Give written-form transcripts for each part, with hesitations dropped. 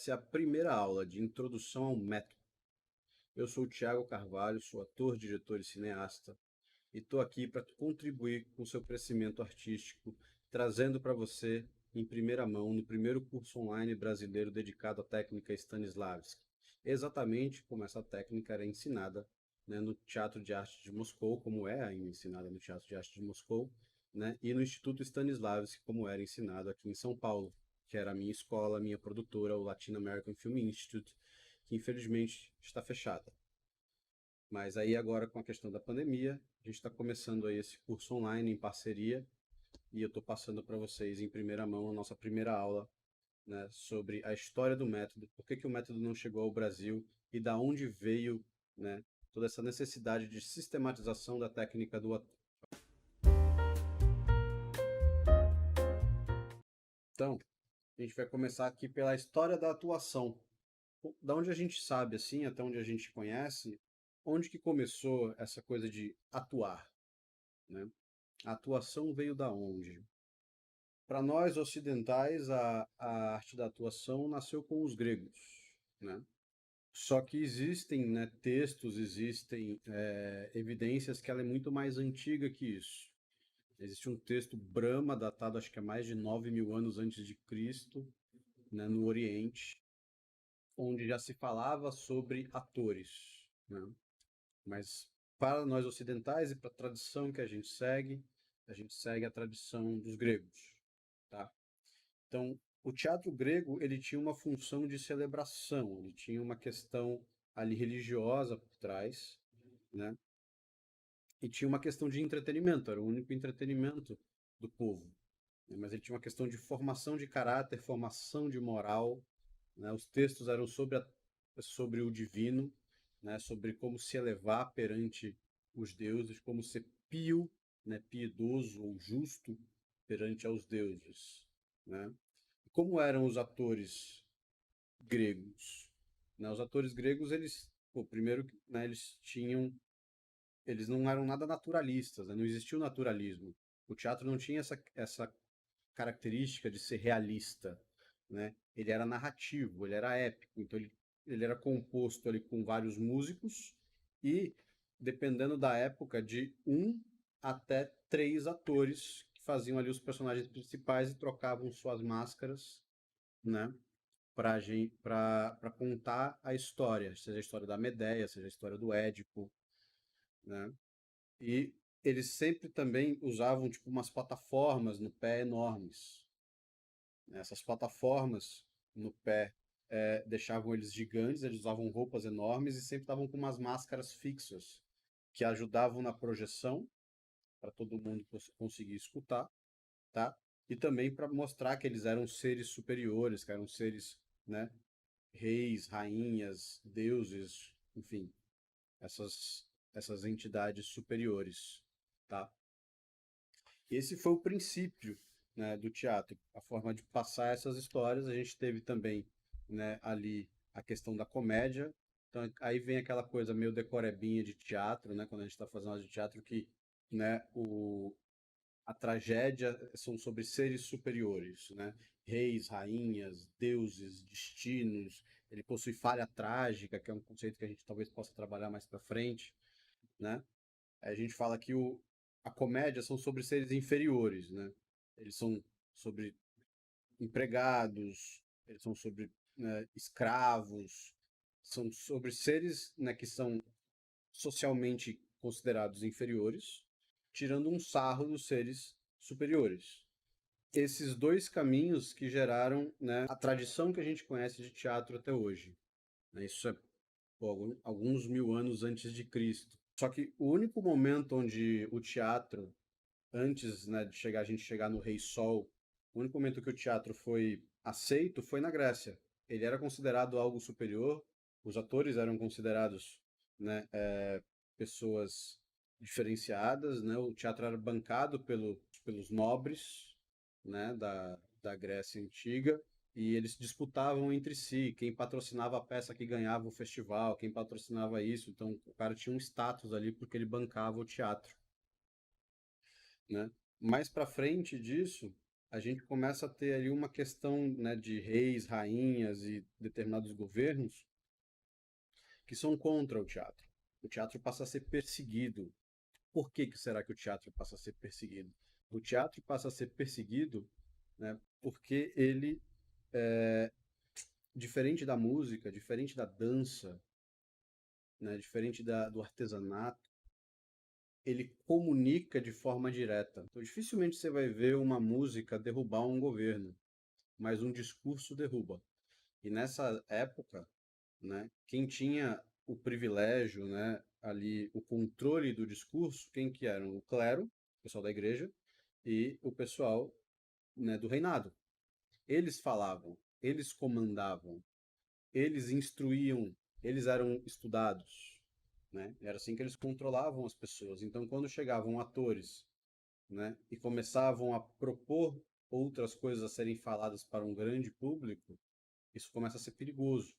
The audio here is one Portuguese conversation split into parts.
Essa é a primeira aula de introdução ao método. Eu sou o Thiago Carvalho, sou ator, diretor e cineasta, e estou aqui para contribuir com o seu crescimento artístico, trazendo para você, em primeira mão, no primeiro curso online brasileiro dedicado à técnica Stanislavski, exatamente como essa técnica era ensinada, né, no Teatro de Arte de Moscou, como é ainda ensinada no Teatro de Arte de Moscou, né, e no Instituto Stanislavski, como era ensinado aqui em São Paulo, que era a minha escola, a minha produtora, o Latin American Film Institute, que infelizmente está fechada. Mas aí agora, com a questão da pandemia, a gente está começando aí esse curso online em parceria, e eu estou passando para vocês em primeira mão a nossa primeira aula, né, sobre a história do método, por que o método não chegou ao Brasil e da onde veio, né, toda essa necessidade de sistematização da técnica do ator. Então, a gente vai começar aqui pela história da atuação. Da onde a gente sabe, assim, até onde a gente conhece, onde que começou essa coisa de atuar, né? A atuação veio da onde? Para nós ocidentais, a arte da atuação nasceu com os gregos, né? Só que existem, né, textos, existem evidências que ela é muito mais antiga que isso. Existe um texto Brahma, datado acho que é mais de 9.000 anos antes de Cristo, né, no Oriente, onde já se falava sobre atores, né? Mas para nós ocidentais e para a tradição que a gente segue a tradição dos gregos, tá? Então, o teatro grego, ele tinha uma função de celebração, ele tinha uma questão ali religiosa por trás, né? E tinha uma questão de entretenimento, era o único entretenimento do povo, né? Mas ele tinha uma questão de formação de caráter, formação de moral, né? Os textos eram sobre o divino, né? Sobre como se elevar perante os deuses, como ser pio, né? Piedoso ou justo perante aos deuses, né? Como eram os atores gregos? Né? Os atores gregos, eles, pô, primeiro, né, eles não eram nada naturalistas, né? Não existia o naturalismo. O teatro não tinha essa característica de ser realista, né? Ele era narrativo, ele era épico, então ele era composto ali com vários músicos e, dependendo da época, de um até três atores que faziam ali os personagens principais e trocavam suas máscaras, né? Para contar a história, seja a história da Medéia, seja a história do Édipo, né? E eles sempre também usavam tipo umas plataformas no pé enormes. Essas plataformas no pé deixavam eles gigantes, eles usavam roupas enormes e sempre estavam com umas máscaras fixas que ajudavam na projeção para todo mundo conseguir escutar, tá? E também para mostrar que eles eram seres superiores, que eram seres, né, reis, rainhas, deuses, enfim, essas entidades superiores, tá? Esse foi o princípio, né, do teatro, a forma de passar essas histórias. A gente teve também, né, ali a questão da comédia. Então aí vem aquela coisa meio decorebinha de teatro, né, quando a gente está fazendo aula de teatro que, né, a tragédia são sobre seres superiores, né? Reis, rainhas, deuses, destinos. Ele possui falha trágica, que é um conceito que a gente talvez possa trabalhar mais para frente, né? A gente fala que a comédia são sobre seres inferiores, né? Eles são sobre empregados, eles são sobre, né, escravos, são sobre seres, né, que são socialmente considerados inferiores, tirando um sarro dos seres superiores. Esses dois caminhos que geraram, né, a tradição que a gente conhece de teatro até hoje, né? Isso é alguns mil anos antes de Cristo. Só que o único momento onde o teatro, antes, né, de a gente chegar no Rei Sol, o único momento que o teatro foi aceito foi na Grécia. Ele era considerado algo superior, os atores eram considerados, né, pessoas diferenciadas, né? O teatro era bancado pelos nobres, né, da Grécia Antiga, e eles disputavam entre si, quem patrocinava a peça que ganhava o festival, quem patrocinava isso. Então o cara tinha um status ali porque ele bancava o teatro, né? Mais para frente disso, a gente começa a ter ali uma questão, né, de reis, rainhas e determinados governos que são contra o teatro. O teatro passa a ser perseguido. Por que que será que o teatro passa a ser perseguido? O teatro passa a ser perseguido, né, porque ele, diferente da música, diferente da dança, né, diferente do artesanato, ele comunica de forma direta. Então, dificilmente você vai ver uma música derrubar um governo, mas um discurso derruba. E nessa época, né, quem tinha o privilégio, né, ali, o controle do discurso, quem que eram? O clero, o pessoal da igreja, e o pessoal, né, do reinado. Eles falavam, eles comandavam, eles instruíam, eles eram estudados, né? Era assim que eles controlavam as pessoas. Então, quando chegavam atores, né, e começavam a propor outras coisas a serem faladas para um grande público, isso começa a ser perigoso.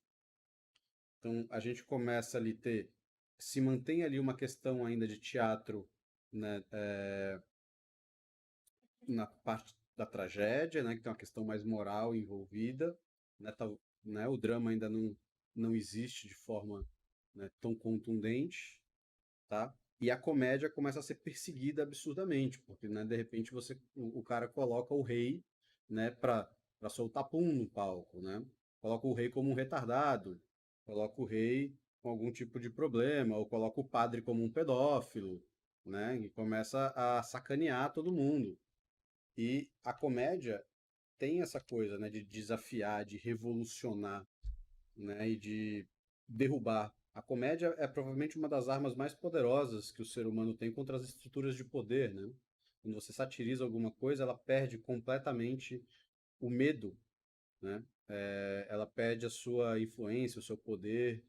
Então, a gente começa ali ter, se mantém ali uma questão ainda de teatro, né, na parte da tragédia, né, que tem uma questão mais moral envolvida, né, né, o drama ainda não existe de forma, né, tão contundente, tá? E a comédia começa a ser perseguida absurdamente, porque, né, de repente o cara coloca o rei, né, para soltar pum no palco, né? Coloca o rei como um retardado, coloca o rei com algum tipo de problema, ou coloca o padre como um pedófilo, né? E começa a sacanear todo mundo. E a comédia tem essa coisa, né, de desafiar, de revolucionar, né, e de derrubar. A comédia é provavelmente uma das armas mais poderosas que o ser humano tem contra as estruturas de poder, né? Quando você satiriza alguma coisa, ela perde completamente o medo, né? Ela perde a sua influência, o seu poder,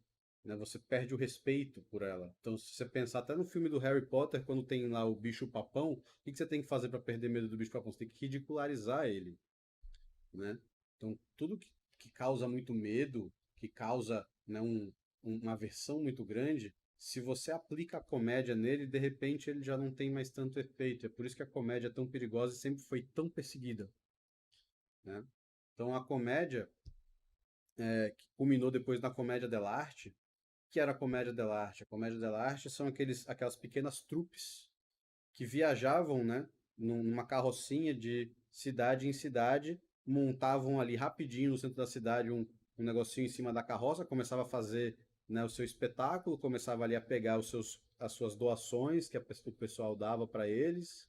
né? Você perde o respeito por ela. Então, se você pensar até no filme do Harry Potter, quando tem lá o bicho-papão, o que você tem que fazer para perder medo do bicho-papão? Você tem que ridicularizar ele, né? Então, tudo que causa muito medo, que causa, né, uma aversão muito grande, se você aplica a comédia nele, de repente ele já não tem mais tanto efeito. É por isso que a comédia é tão perigosa e sempre foi tão perseguida, né? Então, a comédia, que culminou depois na comédia dell'arte, que era a comédia dell'arte? A comédia dell'arte são aquelas pequenas trupes que viajavam, né, numa carrocinha de cidade em cidade, montavam ali rapidinho no centro da cidade um negocinho em cima da carroça, começava a fazer, né, o seu espetáculo, começava ali a pegar as suas doações que o pessoal dava para eles,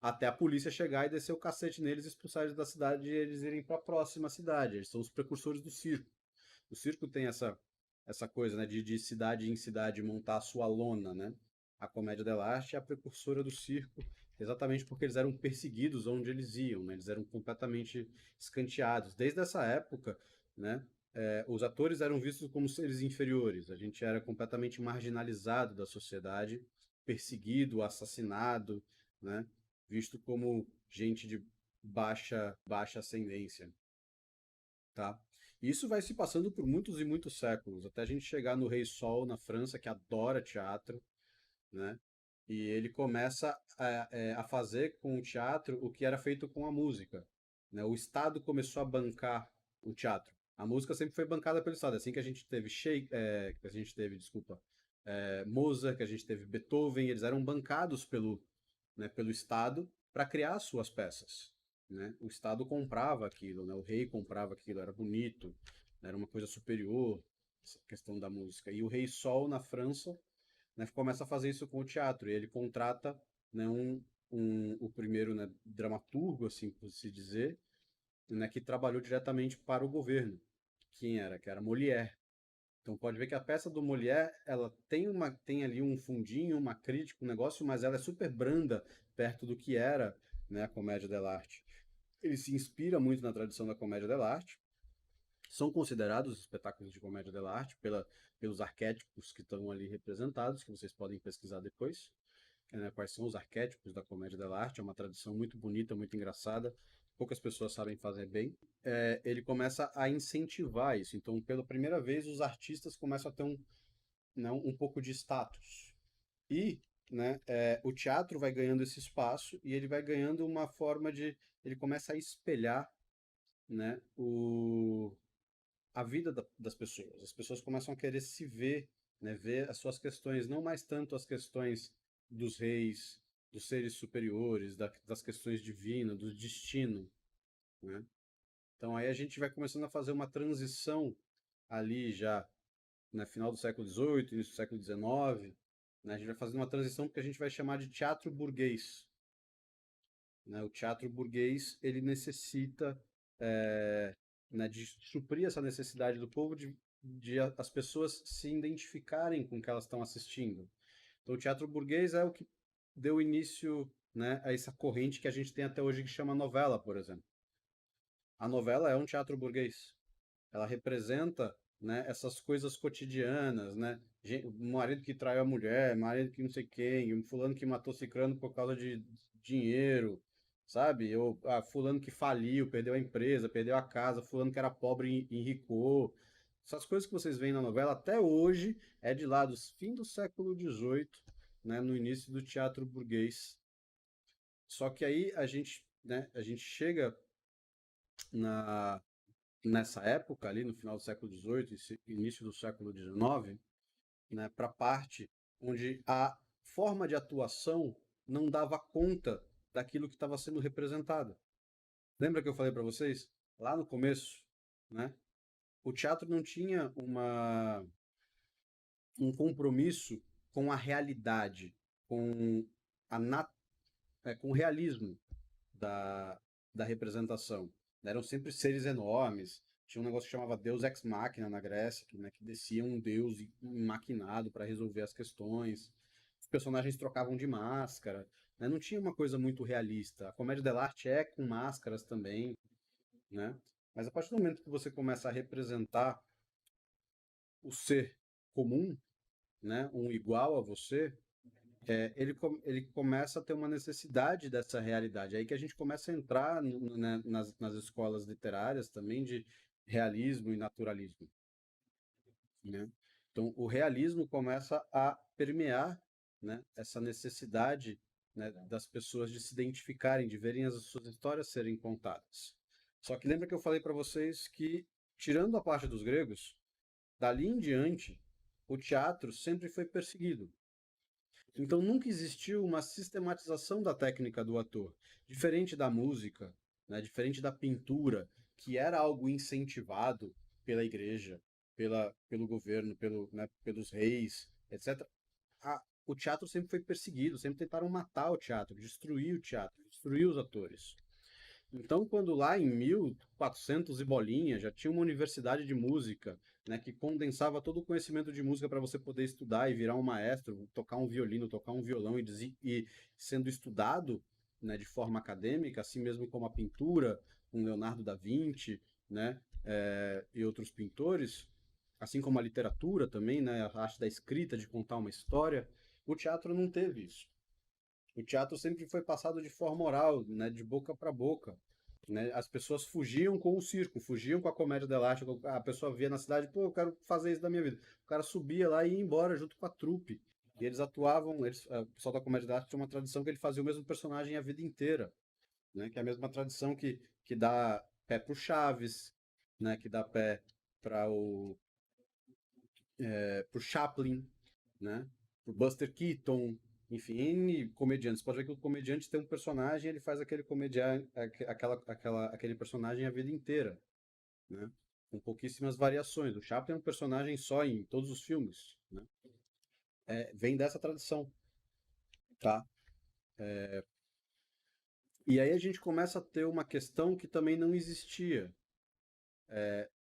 até a polícia chegar e descer o cacete neles, expulsar eles da cidade e eles irem para a próxima cidade. Eles são os precursores do circo. O circo tem essa coisa, né, de cidade em cidade montar a sua lona, né? A comédia dell'arte é a precursora do circo, exatamente porque eles eram perseguidos onde eles iam, né? Eles eram completamente escanteados. Desde essa época, né, os atores eram vistos como seres inferiores. A gente era completamente marginalizado da sociedade, perseguido, assassinado, né, visto como gente de baixa ascendência, tá? Isso vai se passando por muitos e muitos séculos, até a gente chegar no Rei Sol, na França, que adora teatro, né? E ele começa a fazer com o teatro o que era feito com a música, né? O Estado começou a bancar o teatro. A música sempre foi bancada pelo Estado. Assim que a gente teve que a gente teve, desculpa, Mozart, que a gente teve Beethoven, eles eram bancados pelo Estado para criar suas peças, né? O Estado comprava aquilo, né? O rei comprava aquilo, era bonito, era uma coisa superior, essa questão da música. E o Rei Sol, na França, né, começa a fazer isso com o teatro. E ele contrata, né, o primeiro, né, dramaturgo, assim por se dizer, né, que trabalhou diretamente para o governo. Quem era? Que era Molière. Então pode ver que a peça do Molière, ela tem ali um fundinho, uma crítica, um negócio, mas ela é super branda perto do que era, né, a comédia dell'arte. Ele se inspira muito na tradição da comédia dell'arte. São considerados espetáculos de comédia dell'arte pelos arquétipos que estão ali representados, que vocês podem pesquisar depois, né, quais são os arquétipos da comédia dell'arte. É uma tradição muito bonita, muito engraçada, poucas pessoas sabem fazer bem. Ele começa a incentivar isso. Então, pela primeira vez, os artistas começam a ter um pouco de status. E, né, o teatro vai ganhando esse espaço e ele vai ganhando uma forma de ele começa a espelhar, né, a vida das pessoas. As pessoas começam a querer se ver, né, ver as suas questões, não mais tanto as questões dos reis, dos seres superiores, das questões divinas, do destino, né? Então aí a gente vai começando a fazer uma transição ali já no final do século XVIII, início do século XIX, né? A gente vai fazendo uma transição que a gente vai chamar de teatro burguês, né? O teatro burguês ele necessita né, de suprir essa necessidade do povo de as pessoas se identificarem com o que elas estão assistindo. Então, o teatro burguês é o que deu início, né, a essa corrente que a gente tem até hoje que chama novela, por exemplo. A novela é um teatro burguês. Ela representa, né, essas coisas cotidianas, né? Um marido que traiu a mulher, marido que não sei quem, um fulano que matou ciclano por causa de dinheiro, sabe? Ou fulano que faliu, perdeu a empresa, perdeu a casa, fulano que era pobre e enricou. Essas coisas que vocês veem na novela até hoje é de lá do fim do século XVIII, né, no início do teatro burguês. Só que aí né, a gente chega na, nessa época, ali no final do século XVIII e início do século XIX, né, para a parte onde a forma de atuação não dava conta daquilo que estava sendo representado. Lembra que eu falei para vocês? Lá no começo, né, o teatro não tinha um compromisso com a realidade, com, com o realismo da representação. Eram sempre seres enormes. Tinha um negócio que chamava Deus Ex Machina na Grécia, que descia um deus maquinado para resolver as questões. Os personagens trocavam de máscara. Né? Não tinha uma coisa muito realista. A comédia dell'arte é com máscaras também. Né? Mas a partir do momento que você começa a representar o ser comum, né? Um igual a você, ele começa a ter uma necessidade dessa realidade. É aí que a gente começa a entrar né, nas escolas literárias também de realismo e naturalismo. Né? Então, o realismo começa a permear, né, essa necessidade, né, das pessoas de se identificarem, de verem as suas histórias serem contadas. Só que lembra que eu falei para vocês que, tirando a parte dos gregos, dali em diante, o teatro sempre foi perseguido. Então nunca existiu uma sistematização da técnica do ator, diferente da música, né, diferente da pintura, que era algo incentivado pela igreja, pelo governo, né, pelos reis, etc. O teatro sempre foi perseguido, sempre tentaram matar o teatro, destruir os atores. Então, quando lá em 1400 e bolinha já tinha uma universidade de música, né, que condensava todo o conhecimento de música para você poder estudar e virar um maestro, tocar um violino, tocar um violão e sendo estudado, né, de forma acadêmica, assim mesmo como a pintura, com Leonardo da Vinci, né, e outros pintores, assim como a literatura também, né, a arte da escrita, de contar uma história, o teatro não teve isso. O teatro sempre foi passado de forma oral, né, de boca para boca. Né? As pessoas fugiam com o circo, fugiam com a comédia dell'arte. A pessoa via na cidade, pô, eu quero fazer isso da minha vida. O cara subia lá e ia embora junto com a trupe. E eles atuavam, o pessoal da comédia dell'arte tinha uma tradição que ele fazia o mesmo personagem a vida inteira. Né? Que é a mesma tradição que dá pé pro Chaves, né? Que dá pé para pro Chaplin, né? Pro Buster Keaton, enfim, N comediantes. Você pode ver que o comediante tem um personagem, ele faz aquele comediante, aquele personagem a vida inteira, né? Com pouquíssimas variações. O Chaplin é um personagem só em todos os filmes, né? Vem dessa tradição, tá? E aí a gente começa a ter uma questão que também não existia.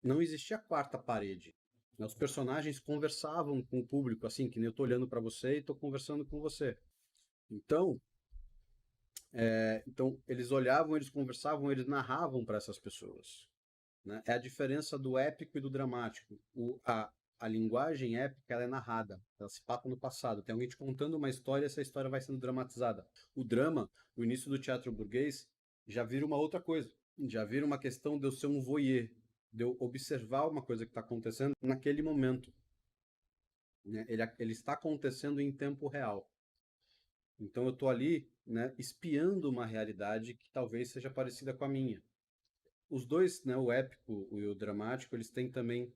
Não existia a quarta parede. Os personagens conversavam com o público, assim, que nem eu estou olhando para você e estou conversando com você. Então, então, eles olhavam, eles conversavam, eles narravam para essas pessoas. Né? É a diferença do épico e do dramático. A linguagem épica ela é narrada, ela se passa no passado. Tem alguém te contando uma história e essa história vai sendo dramatizada. O drama, o início do teatro burguês, já vira uma outra coisa. Já vira uma questão de eu ser um voyeur, de eu observar uma coisa que está acontecendo naquele momento. Né? Ele está acontecendo em tempo real. Então eu estou ali, né, espiando uma realidade que talvez seja parecida com a minha. Os dois, né, o épico e o dramático, eles têm também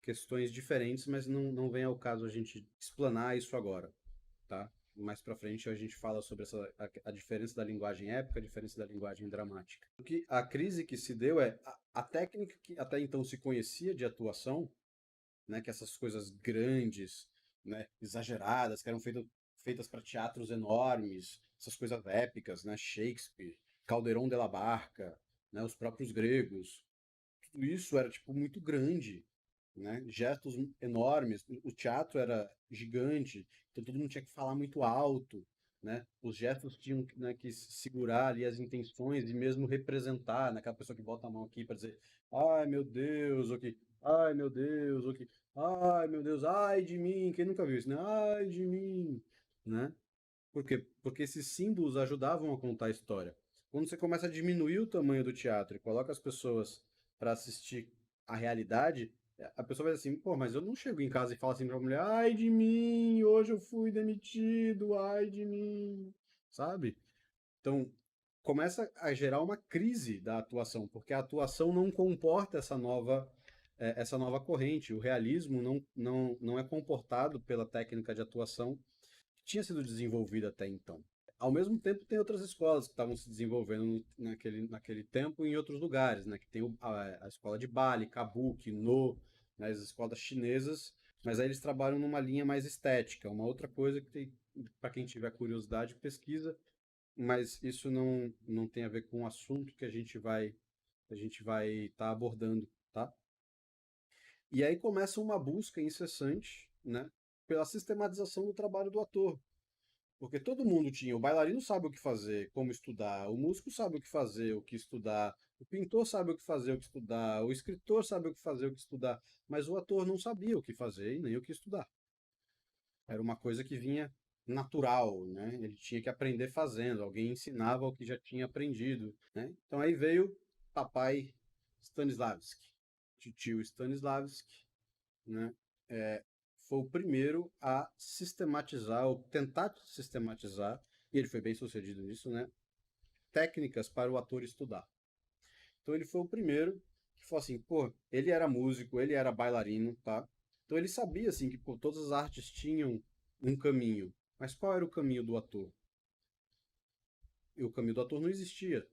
questões diferentes, mas não vem ao caso a gente explanar isso agora, tá? Mais pra frente a gente fala sobre a diferença da linguagem épica, a diferença da linguagem dramática. Porque a crise que se deu é a técnica que até então se conhecia de atuação, né, que essas coisas grandes, né, exageradas, que eram feitas para teatros enormes, essas coisas épicas, né, Shakespeare, Caldeirão de la Barca, né, os próprios gregos, tudo isso era tipo muito grande, né, gestos enormes, o teatro era gigante, então todo mundo tinha que falar muito alto, né, os gestos tinham, né, que segurar ali as intenções e mesmo representar, né, aquela pessoa que bota a mão aqui para dizer, ai meu Deus, o que, ai meu Deus, o que, ai meu Deus, ai de mim, quem nunca viu isso, né, ai de mim, né, por quê? Porque esses símbolos ajudavam a contar a história. Quando você começa a diminuir o tamanho do teatro e coloca as pessoas para assistir a realidade, a pessoa vai dizer assim, pô, mas eu não chego em casa e falo assim pra mulher, ai de mim, hoje eu fui demitido, ai de mim, sabe? Então, começa a gerar uma crise da atuação, porque a atuação não comporta essa nova corrente. O realismo não é comportado pela técnica de atuação que tinha sido desenvolvida até então. Ao mesmo tempo, tem outras escolas que estavam se desenvolvendo naquele tempo em outros lugares, né? Que tem a escola de Bali, Kabuki, No, né? As escolas chinesas, mas aí eles trabalham numa linha mais estética. Uma outra coisa que, para quem tiver curiosidade, pesquisa, mas isso não tem a ver com o assunto que a gente vai estar abordando, tá? E aí começa uma busca incessante, né, pela sistematização do trabalho do ator. Porque todo mundo tinha, o bailarino sabe o que fazer, como estudar, o músico sabe o que fazer, o que estudar, o pintor sabe o que fazer, o que estudar, o escritor sabe o que fazer, o que estudar, mas o ator não sabia o que fazer e nem o que estudar. Era uma coisa que vinha natural, né? Ele tinha que aprender fazendo, alguém ensinava o que já tinha aprendido, né? Então aí veio papai Stanislavski, tio Stanislavski, né? É, foi o primeiro a sistematizar, ou tentar sistematizar, e ele foi bem sucedido nisso, né? Técnicas para o ator estudar. Então ele foi o primeiro que falou assim, pô, ele era músico, ele era bailarino, tá? Então ele sabia assim que pô, todas as artes tinham um caminho, mas qual era o caminho do ator? E o caminho do ator não existia.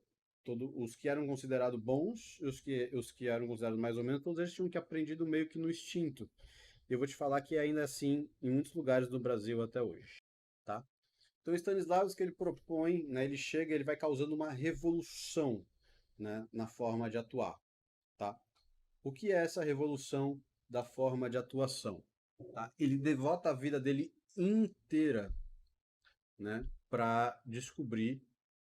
Os que eram considerados bons e os que eram considerados mais ou menos, todos eles tinham que aprendido meio que no instinto. E eu vou te falar que é ainda assim em muitos lugares do Brasil até hoje, tá? Então, Stanislavski ele propõe, né, ele chega, ele vai causando uma revolução, né, na forma de atuar, tá? O que é essa revolução da forma de atuação? Tá? Ele devota a vida dele inteira, né, para descobrir,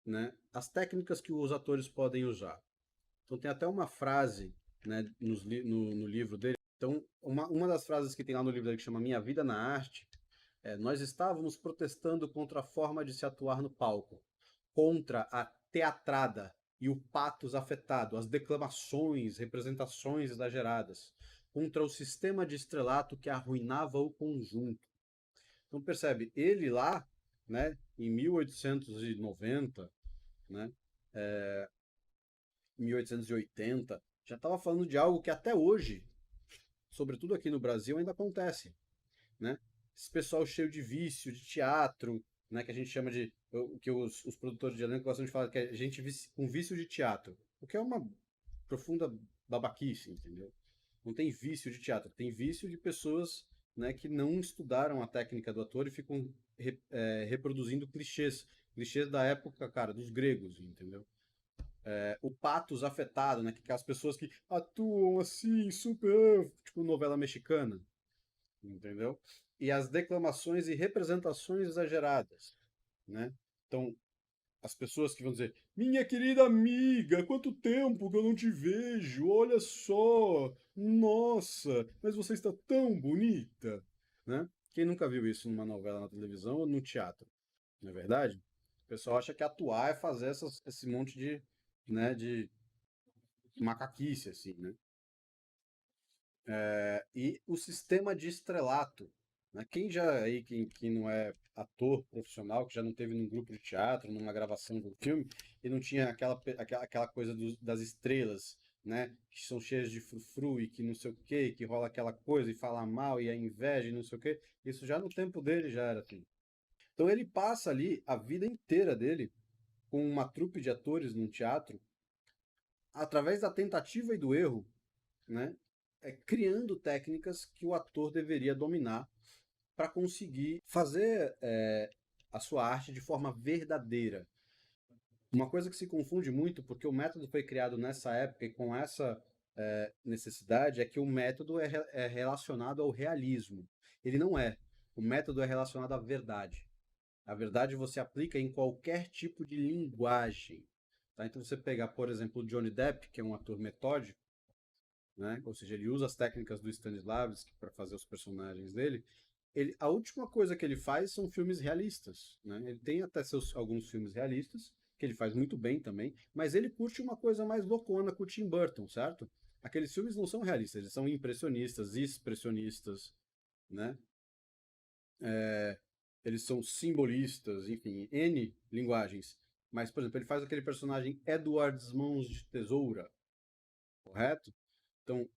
né, as técnicas que os atores podem usar. Então tem até uma frase, né, no livro dele. Então, uma das frases que tem lá no livro dele que chama Minha Vida na Arte é: nós estávamos protestando contra a forma de se atuar no palco, contra a teatrada e o patos afetado, as declamações, representações exageradas, contra o sistema de estrelato que arruinava o conjunto. Então percebe, ele lá, né, em 1890, né, 1880, já estava falando de algo que até hoje, sobretudo aqui no Brasil, ainda acontece, né? Esse pessoal cheio de vício, de teatro, né, que a gente chama de, o que os produtores de elenco gostam de falar, que é gente com vício de teatro, o que é uma profunda babaquice, entendeu? Não tem vício de teatro, tem vício de pessoas, né, que não estudaram a técnica do ator e ficam reproduzindo clichês, clichês da época, cara, dos gregos, entendeu? O patos afetado, né, que é as pessoas que atuam assim, super, tipo novela mexicana, entendeu? E as declamações e representações exageradas, né? Então, as pessoas que vão dizer: minha querida amiga, quanto tempo que eu não te vejo, olha só, nossa, mas você está tão bonita, né? Quem nunca viu isso numa novela na televisão ou no teatro, não é verdade? O pessoal acha que atuar é fazer esse monte de, né, de macaquice, assim, né? E o sistema de estrelato. Né? Quem já aí, quem não é ator profissional, que já não teve num grupo de teatro, numa gravação do filme, e não tinha aquela coisa das estrelas, né? Que são cheias de frufru e que não sei o quê, que rola aquela coisa e fala mal e a inveja e não sei o quê. Isso já no tempo dele já era assim. Então ele passa ali a vida inteira dele com uma trupe de atores num teatro, através da tentativa e do erro, né? Criando técnicas que o ator deveria dominar para conseguir fazer a sua arte de forma verdadeira. Uma coisa que se confunde muito, porque o método foi criado nessa época e com essa necessidade, é que o método é relacionado ao realismo. Ele não é. O método é relacionado à verdade. A verdade você aplica em qualquer tipo de linguagem. Tá? Então, você pegar, por exemplo, o Johnny Depp, que é um ator metódico, né? Ou seja, ele usa as técnicas do Stanislavski para fazer os personagens dele. A última coisa que ele faz são filmes realistas, né? Ele tem até alguns filmes realistas, que ele faz muito bem também, mas ele curte uma coisa mais loucona com o Tim Burton, certo? Aqueles filmes não são realistas, eles são impressionistas, expressionistas, né? Eles são simbolistas, enfim, N linguagens. Mas, por exemplo, ele faz aquele personagem Edward Mãos de Tesoura, correto? Então,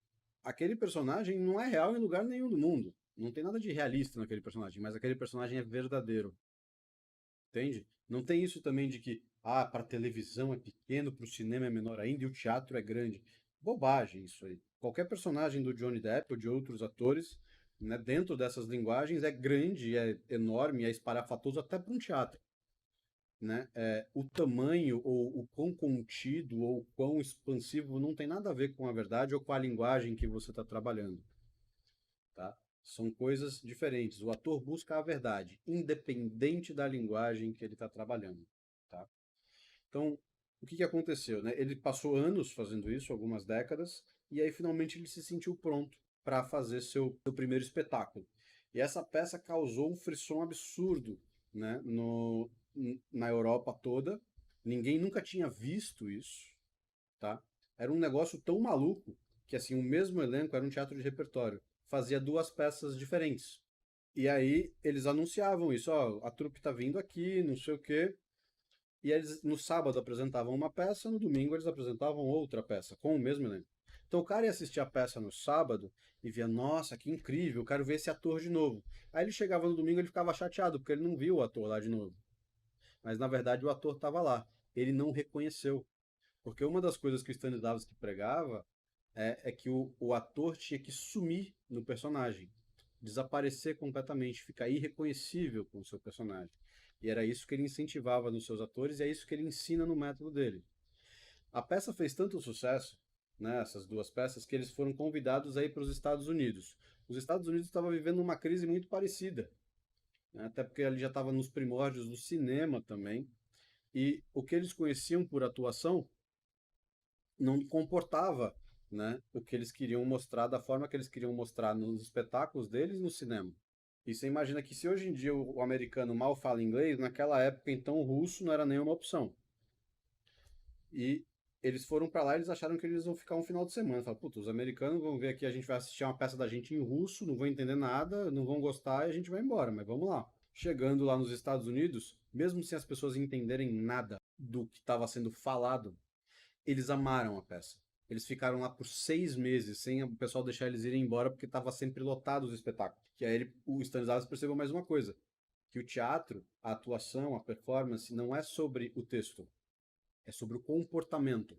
aquele personagem não é real em lugar nenhum do mundo. Não tem nada de realista naquele personagem, mas aquele personagem é verdadeiro. Entende? Não tem isso também de que, para televisão é pequeno, para o cinema é menor ainda e o teatro é grande. Bobagem isso aí. Qualquer personagem do Johnny Depp ou de outros atores, né, dentro dessas linguagens, é grande, é enorme, é espalhafatoso até para um teatro. Né? O tamanho, ou o quão contido, ou quão expansivo, não tem nada a ver com a verdade ou com a linguagem que você está trabalhando. Tá? São coisas diferentes. O ator busca a verdade, independente da linguagem que ele está trabalhando. Tá? Então, o que aconteceu? Né? Ele passou anos fazendo isso, algumas décadas, e aí finalmente ele se sentiu pronto para fazer seu primeiro espetáculo. E essa peça causou um frisson absurdo, né? Na Europa toda. Ninguém nunca tinha visto isso. Tá? Era um negócio tão maluco que assim o mesmo elenco era um teatro de repertório, fazia duas peças diferentes. E aí eles anunciavam isso, ó, a trupe tá vindo aqui, não sei o quê. E eles no sábado apresentavam uma peça, no domingo eles apresentavam outra peça com o mesmo elenco. Então o cara ia assistir a peça no sábado e via, nossa, que incrível, quero ver esse ator de novo. Aí ele chegava no domingo e ele ficava chateado porque ele não viu o ator lá de novo. Mas na verdade o ator estava lá. Ele não reconheceu. Porque uma das coisas que o Stanislavski pregava é que o ator tinha que sumir no personagem, desaparecer completamente, ficar irreconhecível com o seu personagem. E era isso que ele incentivava nos seus atores e é isso que ele ensina no método dele. A peça fez tanto sucesso, né, essas duas peças, que eles foram convidados aí para os Estados Unidos. Os Estados Unidos estavam vivendo uma crise muito parecida, né, até porque ele já estava nos primórdios do cinema também. E o que eles conheciam por atuação não comportava, né, o que eles queriam mostrar da forma que eles queriam mostrar nos espetáculos deles no cinema. E você imagina que se hoje em dia o americano mal fala inglês, naquela época então o russo não era nenhuma opção. E eles foram para lá e eles acharam que eles vão ficar um final de semana. Falaram, puta, os americanos vão ver aqui, a gente vai assistir uma peça da gente em russo, não vão entender nada, não vão gostar e a gente vai embora, mas vamos lá. Chegando lá nos Estados Unidos, mesmo sem as pessoas entenderem nada do que estava sendo falado, eles amaram a peça. Eles ficaram lá por 6 meses, sem o pessoal deixar eles irem embora, porque estava sempre lotado os espetáculos. Que aí o Stanislavski percebeu mais uma coisa, que o teatro, a atuação, a performance, não é sobre o texto, é sobre o comportamento.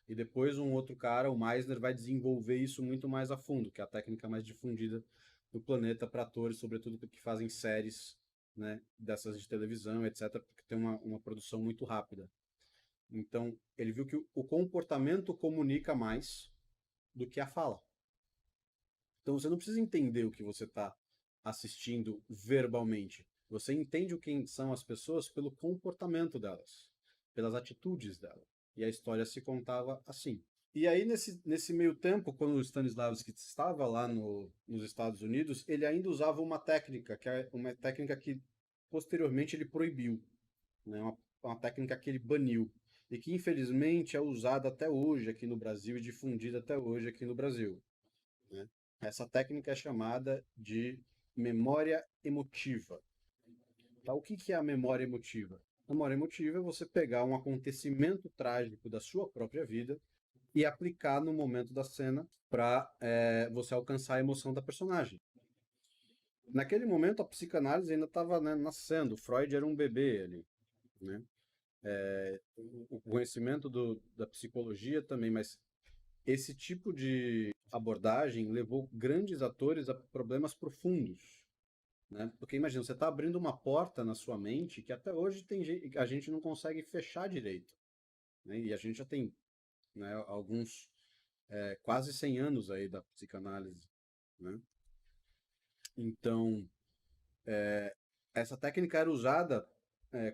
E depois um outro cara, o Meisner, vai desenvolver isso muito mais a fundo, que é a técnica mais difundida do planeta para atores, sobretudo que fazem séries, né, dessas de televisão, etc., porque tem uma produção muito rápida. Então, ele viu que o comportamento comunica mais do que a fala. Então, você não precisa entender o que você está assistindo verbalmente. Você entende quem são as pessoas pelo comportamento delas, pelas atitudes delas. E a história se contava assim. E aí, nesse meio tempo, quando o Stanislavski estava lá nos Estados Unidos, ele ainda usava uma técnica, que é uma técnica que posteriormente ele proibiu, né? Uma técnica que ele baniu e que infelizmente é usada até hoje aqui no Brasil e difundida até hoje aqui no Brasil, né? Essa técnica é chamada de memória emotiva. Tá? O que que é a memória emotiva? A memória emotiva é você pegar um acontecimento trágico da sua própria vida e aplicar no momento da cena para você alcançar a emoção da personagem. Naquele momento, a psicanálise ainda estava, né, nascendo. Freud era um bebê ali, né? O conhecimento da psicologia também, mas esse tipo de abordagem levou grandes atores a problemas profundos, né? Porque imagina, você está abrindo uma porta na sua mente que até hoje a gente não consegue fechar direito, né? E a gente já tem, né, alguns quase 100 anos aí da psicanálise, né? Então, essa técnica era usada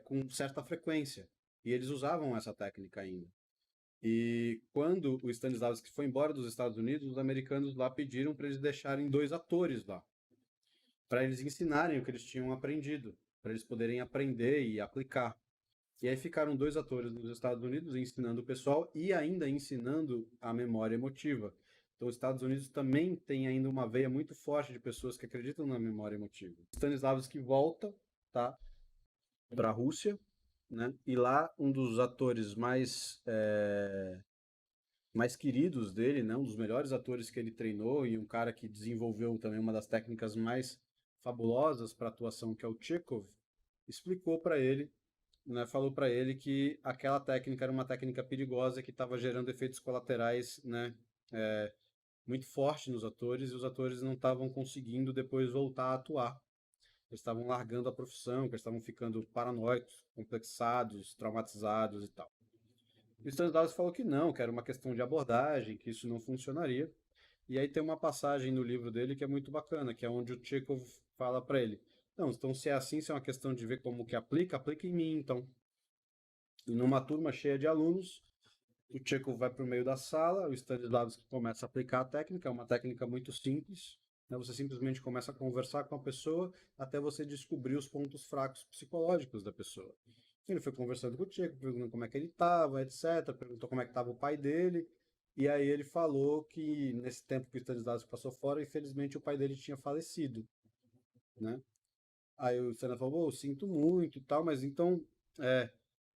com certa frequência, e eles usavam essa técnica ainda. E quando o Stanislavski foi embora dos Estados Unidos, os americanos lá pediram para eles deixarem 2 atores lá, para eles ensinarem o que eles tinham aprendido, para eles poderem aprender e aplicar. E aí ficaram 2 atores nos Estados Unidos ensinando o pessoal e ainda ensinando a memória emotiva. Então, os Estados Unidos também tem ainda uma veia muito forte de pessoas que acreditam na memória emotiva. Stanislavski volta, tá, para a Rússia, né? E lá um dos atores mais queridos dele, né? Um dos melhores atores que ele treinou e um cara que desenvolveu também uma das técnicas mais fabulosas para atuação, que é o Chekhov, explicou para ele, né? Falou para ele que aquela técnica era uma técnica perigosa que estava gerando efeitos colaterais, né? Muito forte nos atores e os atores não estavam conseguindo depois voltar a atuar. Eles estavam largando a profissão, eles estavam ficando paranoicos, complexados, traumatizados e tal. E o Stanislavski falou que não, que era uma questão de abordagem, que isso não funcionaria. E aí tem uma passagem no livro dele que é muito bacana, que é onde o Chekhov fala para ele: não, então se é assim, se é uma questão de ver como que aplica, aplica em mim, então. E numa turma cheia de alunos, o Chekhov vai para o meio da sala, o Stanislavski começa a aplicar a técnica, é uma técnica muito simples, né? Você simplesmente começa a conversar com a pessoa até você descobrir os pontos fracos psicológicos da pessoa. Ele foi conversando com o Chekhov, perguntando como é que ele estava, etc. Perguntou como é que estava o pai dele. E aí ele falou que nesse tempo que o Stanislavski passou fora, infelizmente o pai dele tinha falecido, né? Aí o Senna falou: "Oh, sinto muito e tal, mas então, é,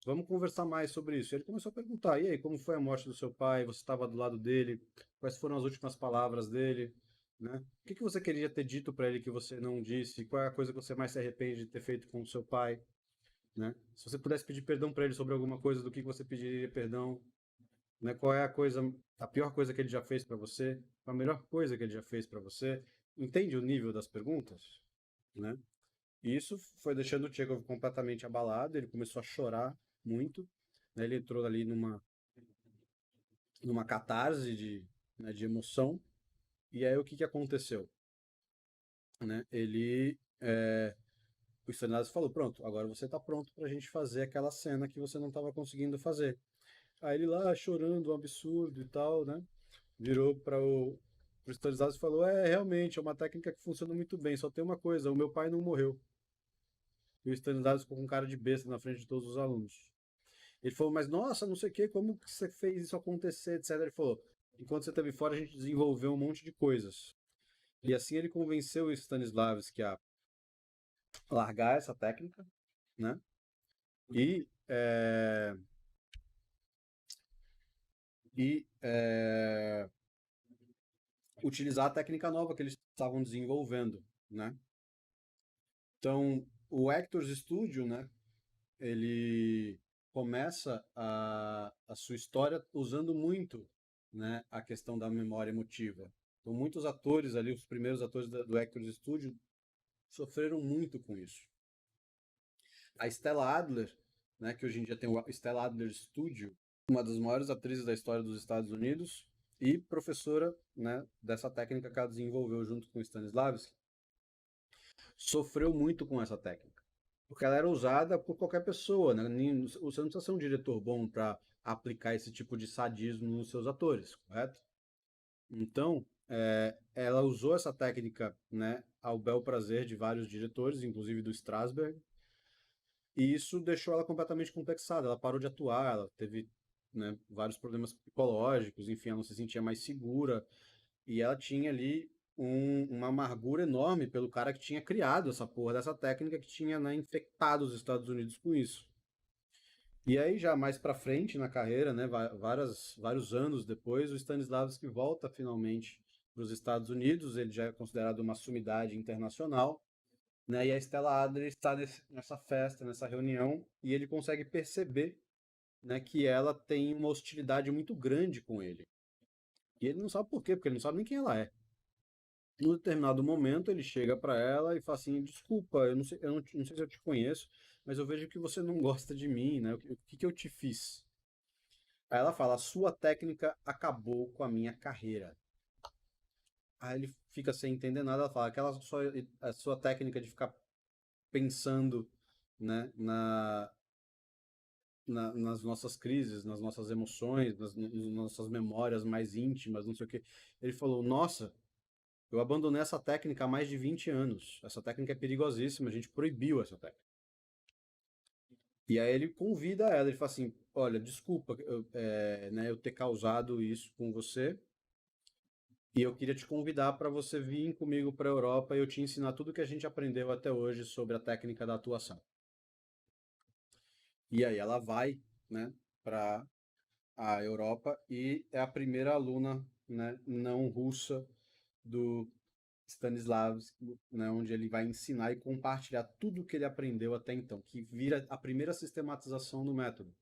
vamos conversar mais sobre isso." Ele começou a perguntar: e aí, como foi a morte do seu pai? Você estava do lado dele? Quais foram as últimas palavras dele? Né? O que que você queria ter dito para ele que você não disse? Qual é a coisa que você mais se arrepende de ter feito com o seu pai? Né? Se você pudesse pedir perdão para ele sobre alguma coisa, do que você pediria perdão? Né? Qual é a pior coisa que ele já fez para você? A melhor coisa que ele já fez para você? Entende o nível das perguntas? Né? E isso foi deixando o Chekhov completamente abalado, ele começou a chorar muito, né? Ele entrou ali numa catarse né, de emoção, e aí o que, que aconteceu? Né? O Stanislavski falou: pronto, agora você está pronto para a gente fazer aquela cena que você não estava conseguindo fazer. Aí ele lá chorando, um absurdo e tal, né? Virou para o Stanislavski e falou: realmente, é uma técnica que funciona muito bem, só tem uma coisa, o meu pai não morreu. E o Stanislavski ficou com cara de besta na frente de todos os alunos. Ele falou: mas nossa, não sei o que, como que você fez isso acontecer, etc. Ele falou: enquanto você esteve fora, a gente desenvolveu um monte de coisas. E assim ele convenceu o Stanislavski a largar essa técnica, né? E, é, e utilizar a técnica nova que eles estavam desenvolvendo, né? Então, o Hector's Studio, né? Ele começa a sua história usando muito, né, a questão da memória emotiva. Então, muitos atores ali, os primeiros atores do Actors Studio, sofreram muito com isso. A Stella Adler, né, que hoje em dia tem o Stella Adler Studio, uma das maiores atrizes da história dos Estados Unidos e professora, né, dessa técnica que ela desenvolveu junto com Stanislavski, sofreu muito com essa técnica. Porque ela era usada por qualquer pessoa, né? Você não precisa ser um diretor bom para aplicar esse tipo de sadismo nos seus atores, correto? Então, ela usou essa técnica, né, ao bel prazer de vários diretores, inclusive do Strasberg, e isso deixou ela completamente complexada. Ela parou de atuar, ela teve, né, vários problemas psicológicos, enfim, ela não se sentia mais segura, e ela tinha ali uma amargura enorme pelo cara que tinha criado essa porra dessa técnica, que tinha, né, infectado os Estados Unidos com isso. E aí, já mais pra frente na carreira, né, vários anos depois, o Stanislavski volta finalmente para os Estados Unidos. Ele já é considerado uma sumidade internacional, né, e a Stella Adler está nessa festa, nessa reunião, e ele consegue perceber, né, que ela tem uma hostilidade muito grande com ele. E ele não sabe por quê, porque ele não sabe nem quem ela é. Num determinado momento, ele chega para ela e fala assim: desculpa, eu não sei se eu te conheço, mas eu vejo que você não gosta de mim, né? O que eu te fiz? Aí ela fala: a sua técnica acabou com a minha carreira. Aí ele fica sem entender nada. Ela fala: a sua técnica de ficar pensando, né, nas nossas crises, nas nossas emoções, nas nossas memórias mais íntimas, não sei o quê. Ele falou: nossa, eu abandonei essa técnica há mais de 20 anos. Essa técnica é perigosíssima, a gente proibiu essa técnica. E aí ele convida ela, ele fala assim: olha, desculpa né, eu ter causado isso com você, e eu queria te convidar para você vir comigo para a Europa e eu te ensinar tudo que a gente aprendeu até hoje sobre a técnica da atuação. E aí ela vai, né, para a Europa e é a primeira aluna, né, não russa do Stanislavski, né, onde ele vai ensinar e compartilhar tudo o que ele aprendeu até então, que vira a primeira sistematização do método.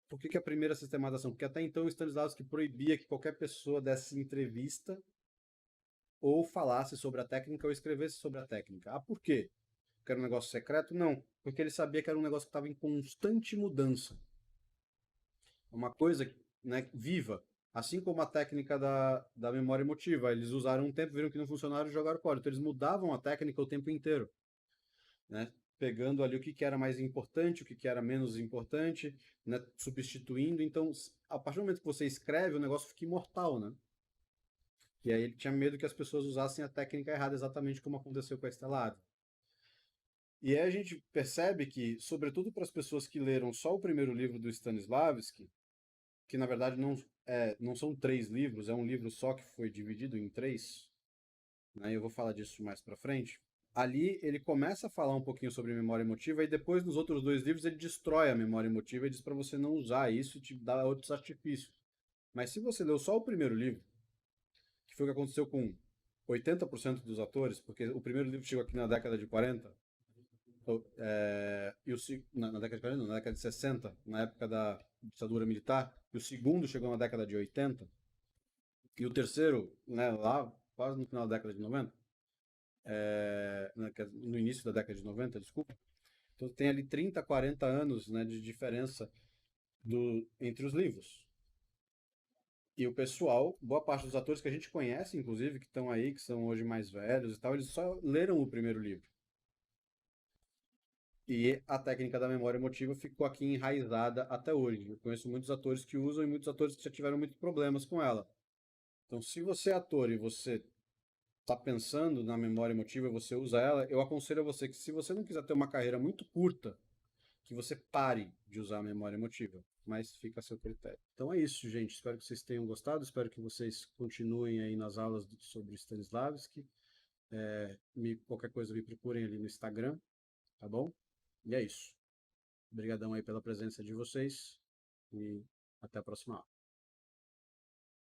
Por que a primeira sistematização? Porque até então o Stanislavski proibia que qualquer pessoa desse entrevista ou falasse sobre a técnica ou escrevesse sobre a técnica. Ah, por quê? Porque era um negócio secreto? Não, porque ele sabia que era um negócio que estava em constante mudança. Uma coisa, né, viva. Assim como a técnica da memória emotiva. Eles usaram um tempo, viram que não funcionaram e jogaram fora. Então eles mudavam a técnica o tempo inteiro, né? Pegando ali o que era mais importante, o que era menos importante, né? Substituindo. Então, a partir do momento que você escreve, o negócio fica imortal, né? E aí ele tinha medo que as pessoas usassem a técnica errada, exatamente como aconteceu com a Estelar. E aí a gente percebe que, sobretudo para as pessoas que leram só o primeiro livro do Stanislavski, que na verdade não são 3 livros, é um livro só que foi dividido em 3, né? Eu vou falar disso mais para frente. Ali ele começa a falar um pouquinho sobre memória emotiva e depois nos outros 2 livros ele destrói a memória emotiva e diz para você não usar isso e te dá outros artifícios. Mas se você leu só o primeiro livro, que foi o que aconteceu com 80% dos atores, porque o primeiro livro chegou aqui na década de 40, na década de 40, não, na década de 60, na época da ditadura militar, e o segundo chegou na década de 80, e o terceiro, né, lá, quase no final da década de 90, no início da década de 90, desculpa. Então tem ali 30, 40 anos, né, de diferença entre os livros. E o pessoal, boa parte dos atores que a gente conhece, inclusive, que estão aí, que são hoje mais velhos e tal, eles só leram o primeiro livro. E a técnica da memória emotiva ficou aqui enraizada até hoje. Eu conheço muitos atores que usam e muitos atores que já tiveram muitos problemas com ela. Então, se você é ator e você está pensando na memória emotiva, você usa ela, eu aconselho a você que, se você não quiser ter uma carreira muito curta, que você pare de usar a memória emotiva, mas fica a seu critério. Então é isso, gente. Espero que vocês tenham gostado, espero que vocês continuem aí nas aulas sobre Stanislavski. Qualquer coisa me procurem ali no Instagram, tá bom? E é isso. Obrigadão aí pela presença de vocês e até a próxima aula.